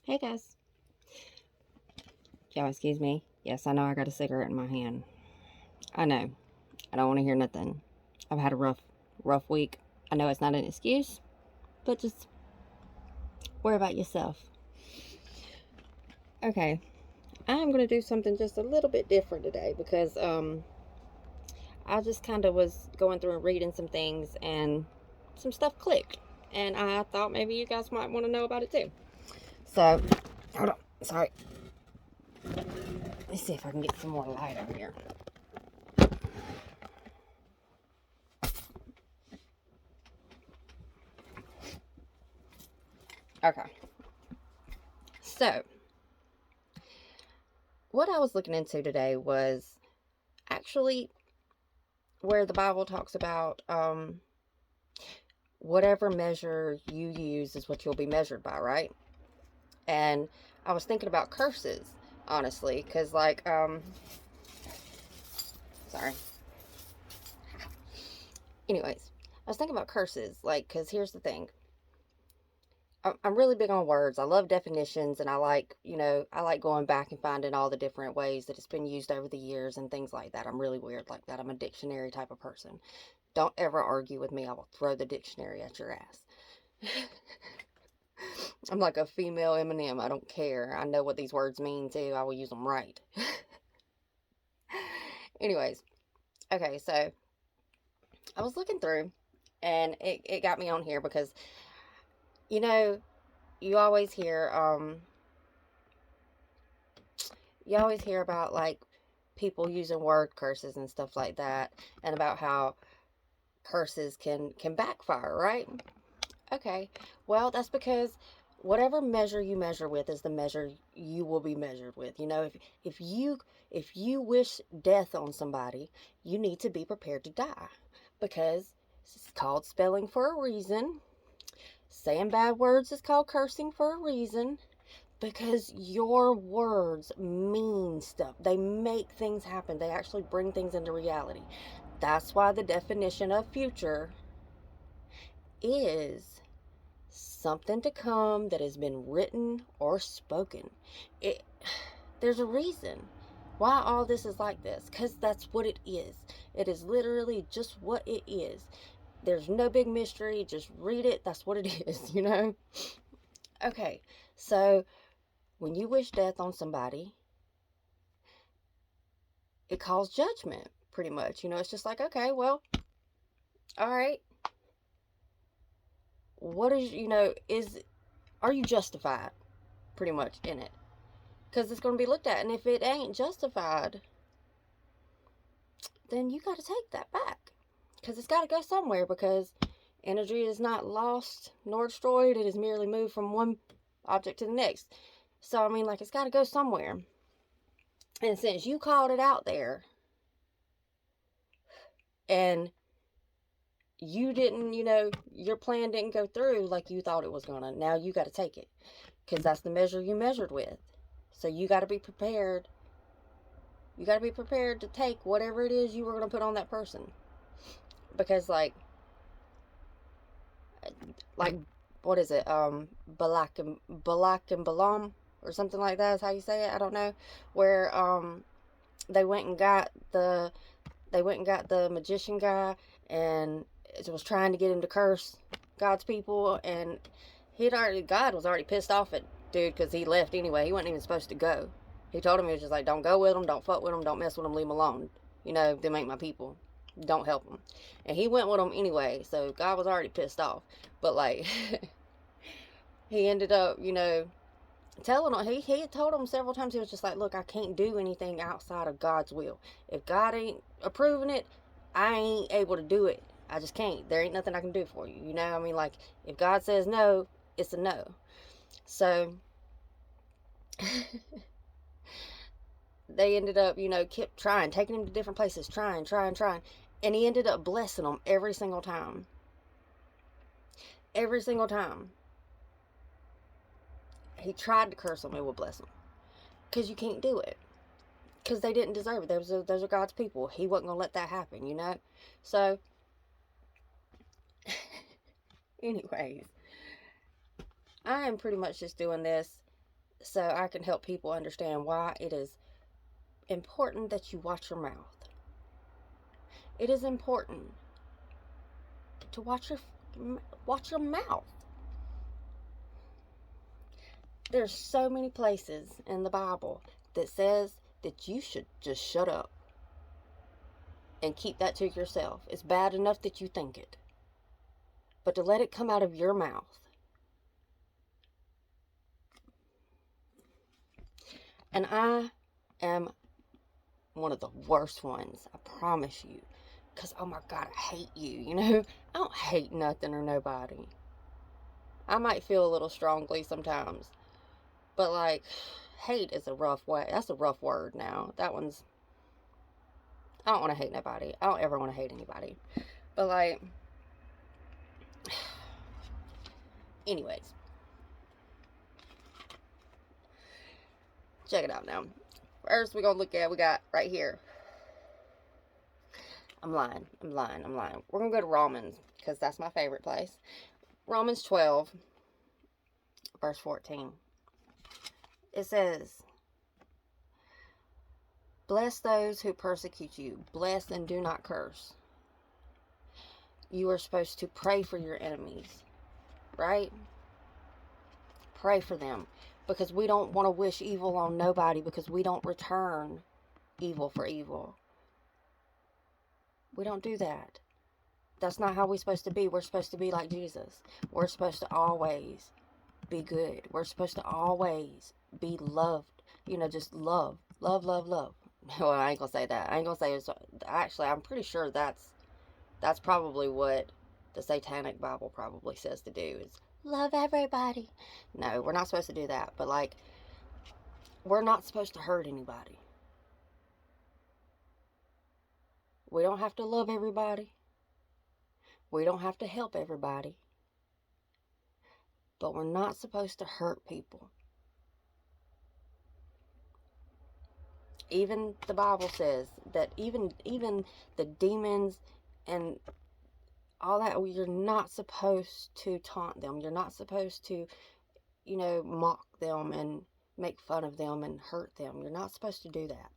Hey guys. Y'all excuse me. Yes, I know I got a cigarette in my hand. I know. I don't want to hear nothing. I've had a rough week. I know it's not an excuse, but just worry about yourself. Okay. I'm going to do something just a little bit different today because I just kind of was going through and reading some things and some stuff clicked. And I thought maybe you guys might want to know about it too. So, hold on. Sorry. Let's see if I can get some more light on here. Okay. So, what I was looking into today was actually where the Bible talks about whatever measure you use is what you'll be measured by, right? And I was thinking about curses, honestly, because, sorry. Anyways, I was thinking about curses, because here's the thing. I'm really big on words. I love definitions, and I like going back and finding all the different ways that it's been used over the years and things like that. I'm really weird like that. I'm a dictionary type of person. Don't ever argue with me. I will throw the dictionary at your ass. I'm like a female Eminem. I don't care. I know what these words mean too. I will use them right. Anyways, okay, so I was looking through and it got me on here because, you know, you always hear, about like people using word curses and stuff like that, and about how curses can backfire, right? Okay, well, that's because whatever measure you measure with is the measure you will be measured with. If you wish death on somebody, you need to be prepared to die, because it's called spelling for a reason. Saying bad words is called cursing for a reason, because your words mean stuff. They make things happen. They actually bring things into reality. That's why the definition of future is something to come that has been written or spoken. It there's a reason why all this is like this, because that's what it is. It is literally just what it is. There's no big mystery. Just read it. That's what it is. Okay, so when you wish death on somebody, it calls judgment, pretty much. It's just like, okay, well, all right. What are you justified, pretty much, in it? Because it's going to be looked at, and if it ain't justified, then you got to take that back, because it's got to go somewhere, because energy is not lost nor destroyed. It is merely moved from one object to the next. So I mean, it's got to go somewhere, and since you called it out there and you didn't, your plan didn't go through like you thought it was gonna, now you got to take it, because that's the measure you measured with. So you got to be prepared. You got to be prepared to take whatever it is you were going to put on that person. Because, what is it? Balak and Balaam, or something like that is how you say it. I don't know. Where, they went and got the, magician guy, and it was trying to get him to curse God's people, and God was already pissed off at dude, because he left anyway. He wasn't even supposed to go. He told him, he was just like, don't go with them, don't fuck with them, don't mess with them, leave them alone. Them ain't my people. Don't help them. And he went with them anyway, so God was already pissed off. But, he ended up, telling him, he had told him several times, he was just like, look, I can't do anything outside of God's will. If God ain't approving it, I ain't able to do it. I just can't. There ain't nothing I can do for you. If God says no, it's a no. So they ended up, kept trying, taking him to different places, trying. And he ended up blessing them every single time. Every single time he tried to curse them, it would bless them. Because you can't do it. Because they didn't deserve it. Those are God's people. He wasn't going to let that happen. So, anyways, I am pretty much just doing this so I can help people understand why it is important that you watch your mouth. It is important to watch your mouth. There's so many places in the Bible that says that you should just shut up and keep that to yourself. It's bad enough that you think it, but to let it come out of your mouth. And I am one of the worst ones, I promise you. Because, oh my God, I hate you, you know? I don't hate nothing or nobody. I might feel a little strongly sometimes. But, like, hate is a rough way. That's a rough word now. That one's... I don't want to hate nobody. I don't ever want to hate anybody. But, like... Anyways. Check it out now. First, we're going to look at, we got right here. I'm lying. We're going to go to Romans, because that's my favorite place. Romans 12, verse 14. It says, bless those who persecute you. Bless and do not curse. You are supposed to pray for your enemies, right? Pray for them. Because we don't want to wish evil on nobody, because we don't return evil for evil. We don't do that. That's not how we're supposed to be. We're supposed to be like Jesus. We're supposed to always be good. We're supposed to always be loved. You know, just love. Love, love, love. Well, I ain't gonna say that. I ain't gonna say it's... Actually, I'm pretty sure that's probably what the Satanic Bible probably says to do, is love everybody. No, we're not supposed to do that. But, like, we're not supposed to hurt anybody. We don't have to love everybody. We don't have to help everybody. But we're not supposed to hurt people. Even the Bible says that even the demons and all that, you're not supposed to taunt them. You're not supposed to, you know, mock them and make fun of them and hurt them. You're not supposed to do that.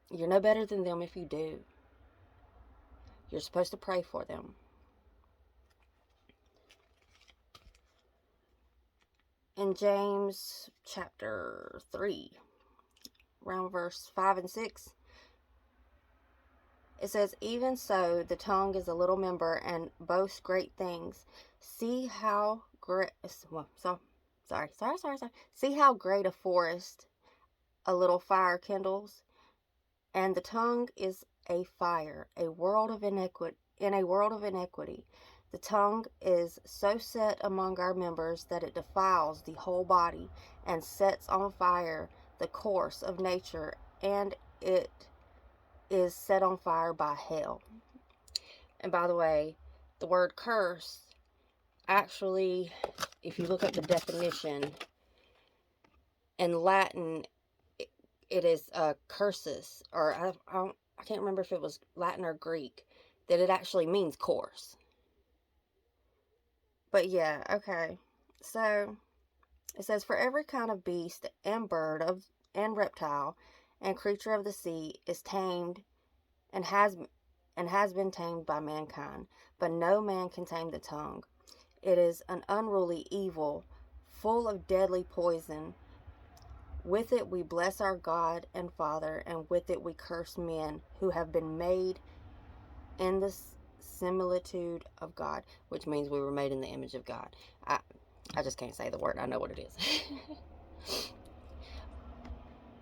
You're no better than them if you do. You're supposed to pray for them. In James chapter 3, around verse 5 and 6, it says, even so, the tongue is a little member and boasts great things. See how great... Well, sorry. See how great a forest a little fire kindles? And the tongue is a fire, a world of iniquity. In a world of iniquity, the tongue is so set among our members that it defiles the whole body and sets on fire the course of nature, and it is set on fire by hell. And by the way, the word curse, actually, if you look up the definition, in Latin, it is cursus, or I can't remember if it was Latin or Greek, that it actually means course. But yeah, okay. So, it says, for every kind of beast and bird and reptile and creature of the sea is tamed and has been tamed by mankind, but no man can tame the tongue. It is an unruly evil, full of deadly poison. With it we bless our God and Father, and with it we curse men who have been made in the similitude of God, which means we were made in the image of God. I just can't say the word. I know what it is.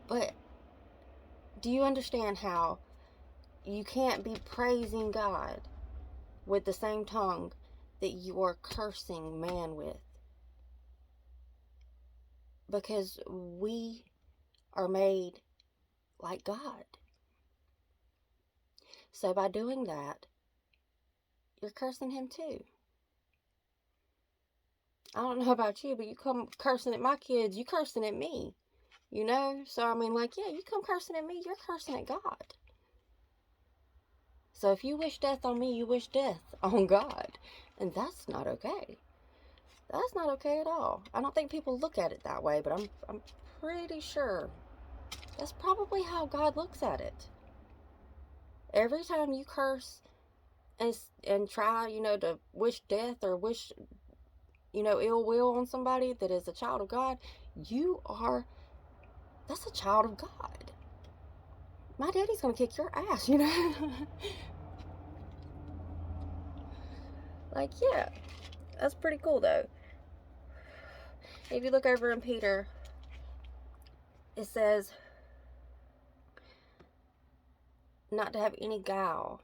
But do you understand how you can't be praising God with the same tongue that you are cursing man with? Because we are made like God. So by doing that, you're cursing him too. I don't know about you, but you come cursing at my kids, you cursing at me. You know? So I mean, like, yeah, you come cursing at me, you're cursing at God. So if you wish death on me, you wish death on God. And that's not okay. That's not okay at all. I don't think people look at it that way, but I'm pretty sure that's probably how God looks at it. Every time you curse and try, to wish death or wish, ill will on somebody that is a child of God, that's a child of God. My daddy's gonna kick your ass, Like, yeah, that's pretty cool though. If you look over in Peter, it says not to have any guile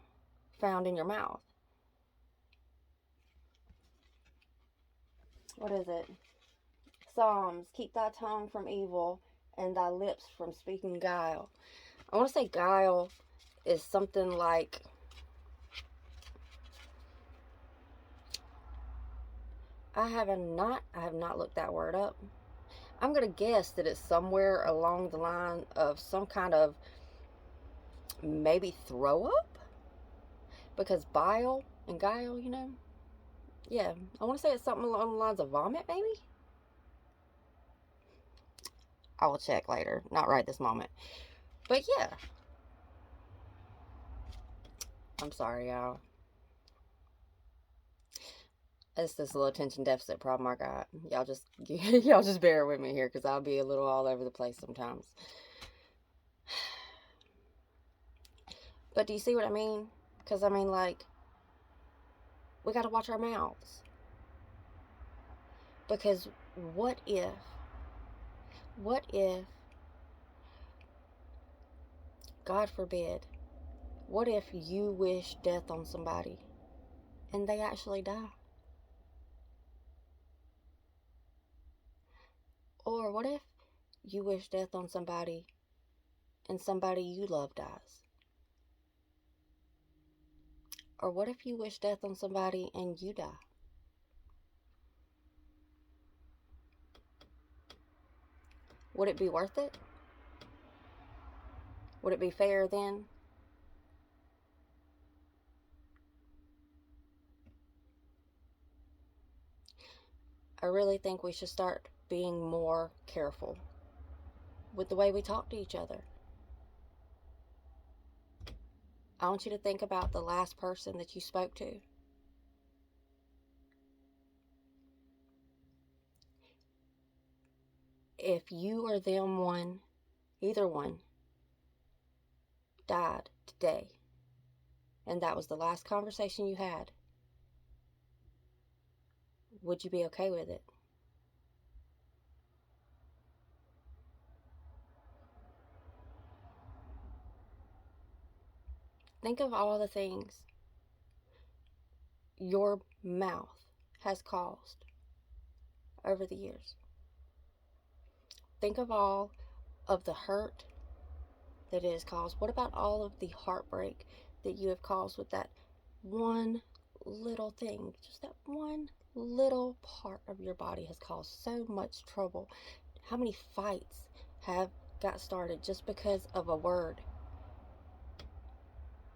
found in your mouth. What is it? Psalms, keep thy tongue from evil and thy lips from speaking guile. I want to say guile is something like, I have not looked that word up. I'm going to guess that it's somewhere along the line of some kind of maybe throw up, because bile and guile, yeah, I want to say it's something along the lines of vomit, maybe. I will check later, not right this moment, but yeah, I'm sorry, y'all. It's this little attention deficit problem I got. Y'all just bear with me here, because I'll be a little all over the place sometimes. But do you see what I mean? Because like, we got to watch our mouths. Because what if, God forbid, what if you wish death on somebody and they actually die? Or what if you wish death on somebody and somebody you love dies? Or what if you wish death on somebody and you die? Would it be worth it? Would it be fair then? I really think we should start being more careful with the way we talk to each other. I want you to think about the last person that you spoke to. If you or them either one, died today, and that was the last conversation you had, would you be okay with it? Think of all the things your mouth has caused over the years. Think of all of the hurt that it has caused. What about all of the heartbreak that you have caused with that one little thing? Just that one little part of your body has caused so much trouble. How many fights have got started just because of a word?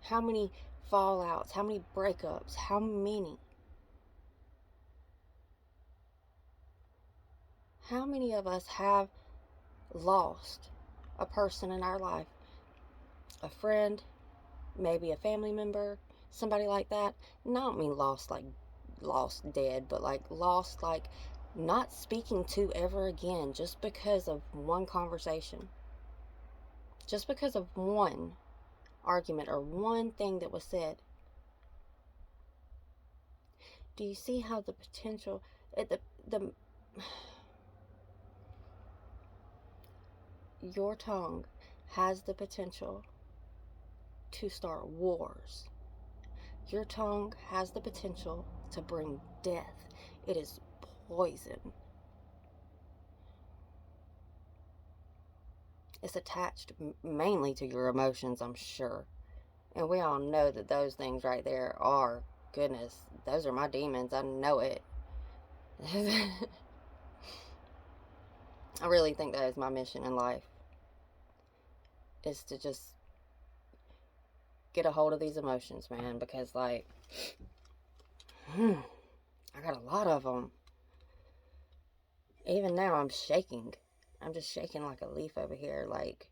How many fallouts? How many breakups? How many? How many of us have lost a person in our life? A friend, maybe a family member, somebody like that. And I don't mean lost like lost dead, but like lost like not speaking to ever again, just because of one conversation, just because of one argument or one thing that was said. Do you see how the potential, your tongue has the potential to start wars? Your tongue has the potential to bring death. It is poison. It's attached mainly to your emotions, I'm sure. And we all know that those things right there are, goodness, those are my demons. I know it. I really think that is my mission in life, is to just get a hold of these emotions, man, because like, I got a lot of them. Even now, I'm shaking. I'm just shaking like a leaf over here. Like,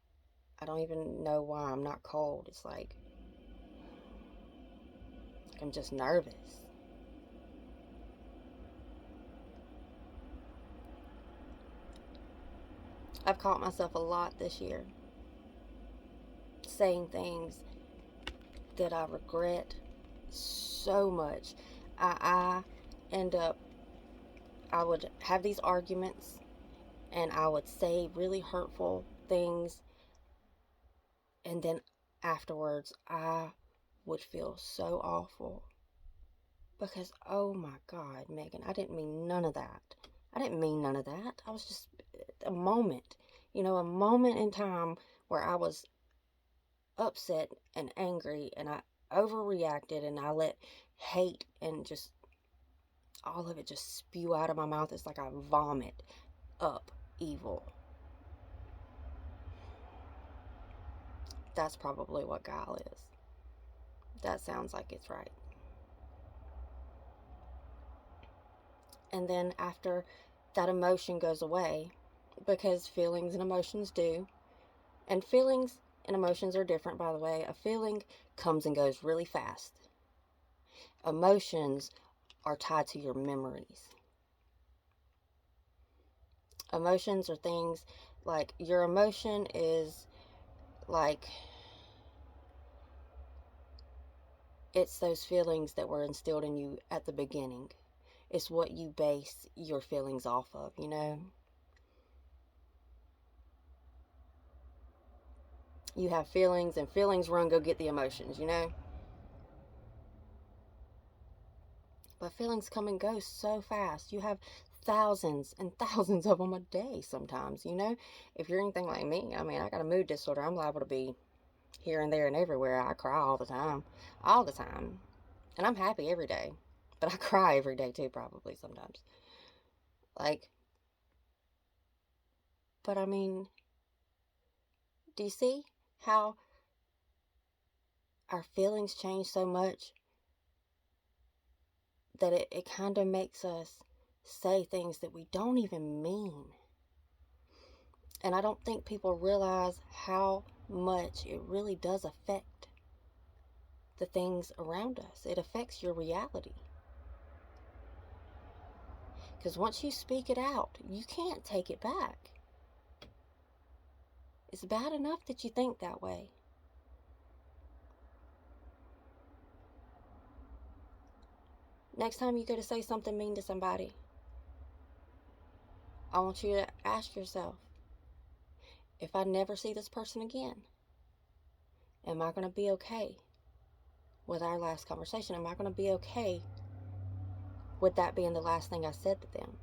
I don't even know why I'm not cold. It's like I'm just nervous. I've caught myself a lot this year saying things that I regret so much. I end up, I would have these arguments and I would say really hurtful things, and then afterwards I would feel so awful because, oh my God, Megan, I didn't mean none of that. I didn't mean none of that. I was just a moment, a moment in time where I was upset and angry and I overreacted and I let hate and just all of it just spew out of my mouth. It's like I vomit up evil. That's probably what guile is. That sounds like it's right. And then after that emotion goes away, because feelings and emotions do, and feelings and emotions are different, by the way. A feeling comes and goes really fast. Emotions are tied to your memories. Emotions are things like your emotion is like it's those feelings that were instilled in you at the beginning. It's what you base your feelings off of, You have feelings, and feelings run go get the emotions. But feelings come and go so fast. You have thousands and thousands of them a day sometimes. If you're anything like me, I mean, I got a mood disorder. I'm liable to be here and there and everywhere. I cry all the time. All the time. And I'm happy every day. But I cry every day too, probably sometimes. Like, but I mean, do you see how our feelings change so much that it kind of makes us say things that we don't even mean? And I don't think people realize how much it really does affect the things around us. It affects your reality. Because once you speak it out, you can't take it back. It's bad enough that you think that way. Next time you go to say something mean to somebody, I want you to ask yourself, if I never see this person again, am I going to be okay with our last conversation? Am I going to be okay with that being the last thing I said to them?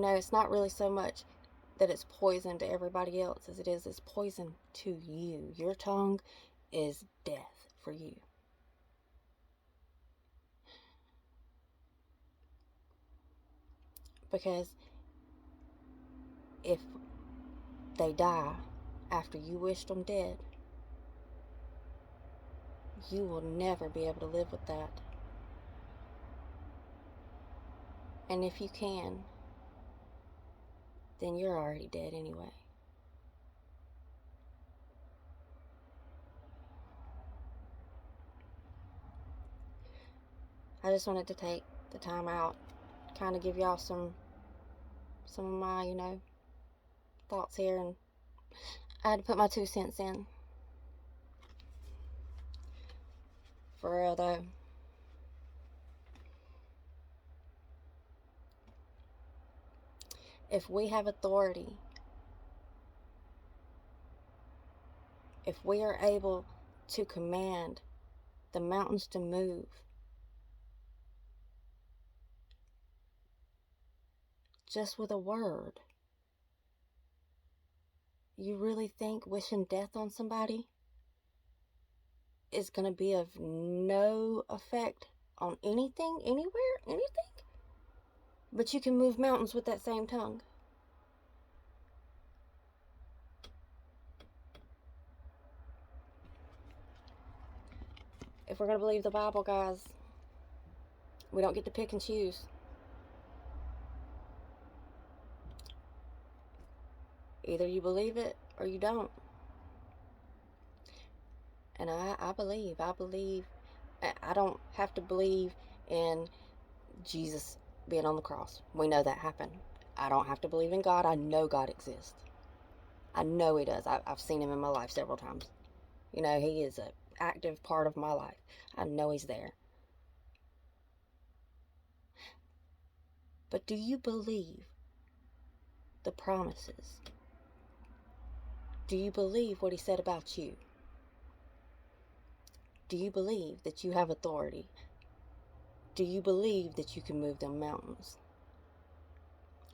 It's not really so much that it's poison to everybody else as it is it's poison to you. Your tongue is death for you. Because if they die after you wished them dead, you will never be able to live with that. And if you can, then you're already dead anyway. I just wanted to take the time out, kind of give y'all some of my, thoughts here, and I had to put my 2 cents in. For real though. If we have authority, if we are able to command the mountains to move, just with a word, you really think wishing death on somebody is going to be of no effect on anything, anywhere, anything? But you can move mountains with that same tongue. if we're going to believe the Bible, guys, we don't get to pick and choose. Either you believe it or you don't. And I believe. I don't have to believe in Jesus being on the cross. We know that happened. I don't have to believe in God. I know God exists. I know He does. I've seen Him in my life several times. You know, He is an active part of my life. I know He's there. But do you believe the promises? Do you believe what He said about you? Do you believe that you have authority? Do you believe that you can move them mountains?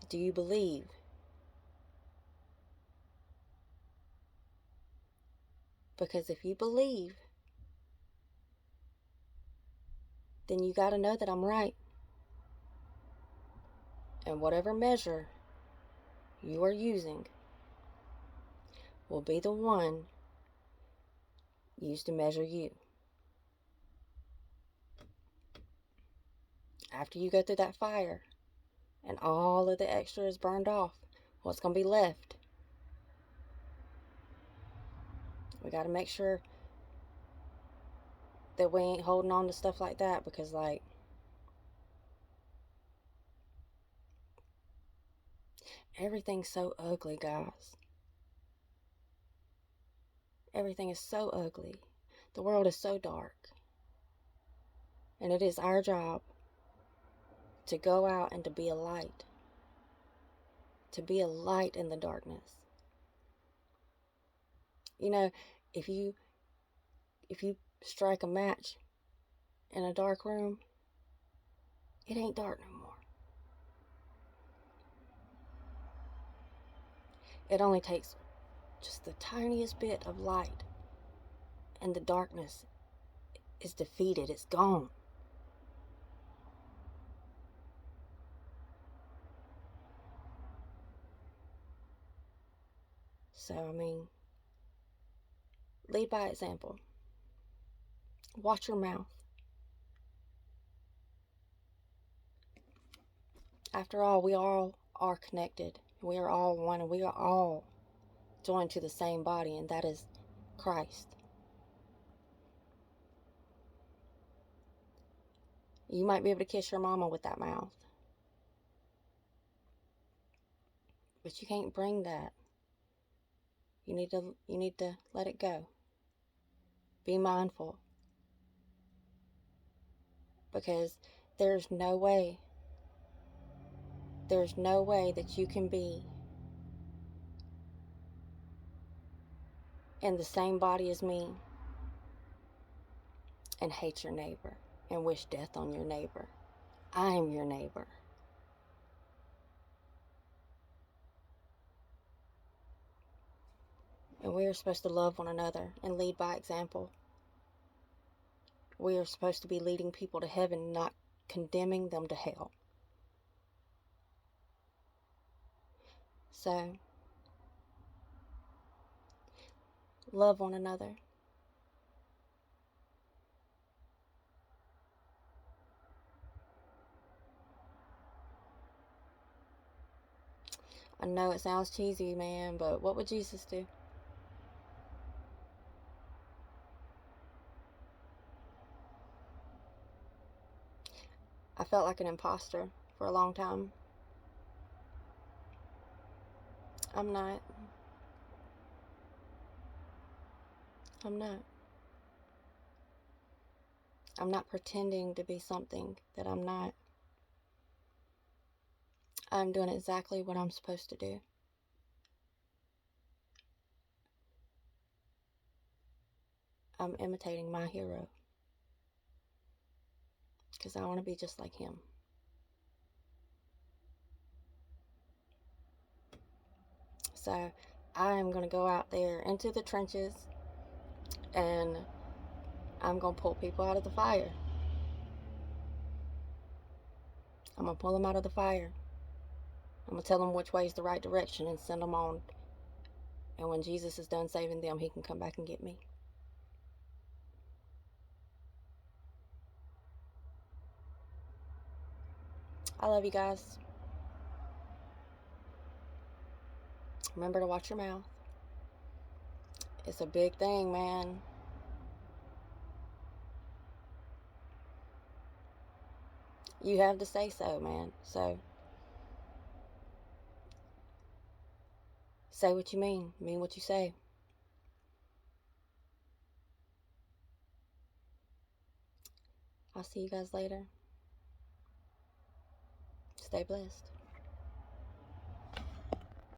Do you believe? Because if you believe, then you got to know that I'm right. And whatever measure you are using will be the one used to measure you. After you go through that fire and all of the extra is burned off, what's going to be left? We got to make sure that we ain't holding on to stuff like that, because like, everything's so ugly, guys. Everything is so ugly. The world is so dark. And it is our job to go out and to be a light. To be a light in the darkness. You know, if you strike a match in a dark room, it ain't dark no more. It only takes just the tiniest bit of light, and the darkness is defeated. It's gone. So, I mean, lead by example. Watch your mouth. After all, we all are connected. We are all one, and we are all joined to the same body, and that is Christ. You might be able to kiss your mama with that mouth, but you can't bring that. You need to let it go. Be mindful, because there's no way that you can be in the same body as me and hate your neighbor and wish death on your neighbor. I am your neighbor. And we are supposed to love one another and lead by example. We are supposed to be leading people to heaven, not condemning them to hell. So, love one another. I know it sounds cheesy, man, but what would Jesus do? I felt like an imposter for a long time. I'm not. I'm not. I'm not pretending to be something that I'm not. I'm doing exactly what I'm supposed to do. I'm imitating my hero, because I want to be just like him. So I am going to go out there into the trenches, and I'm going to pull people out of the fire. I'm going to pull them out of the fire. I'm going to tell them which way is the right direction and send them on. And when Jesus is done saving them, he can come back and get me. I love you guys. Remember to watch your mouth. It's a big thing, man. You have to say so, man. So, say what you mean what you say. I'll see you guys later. Stay blessed.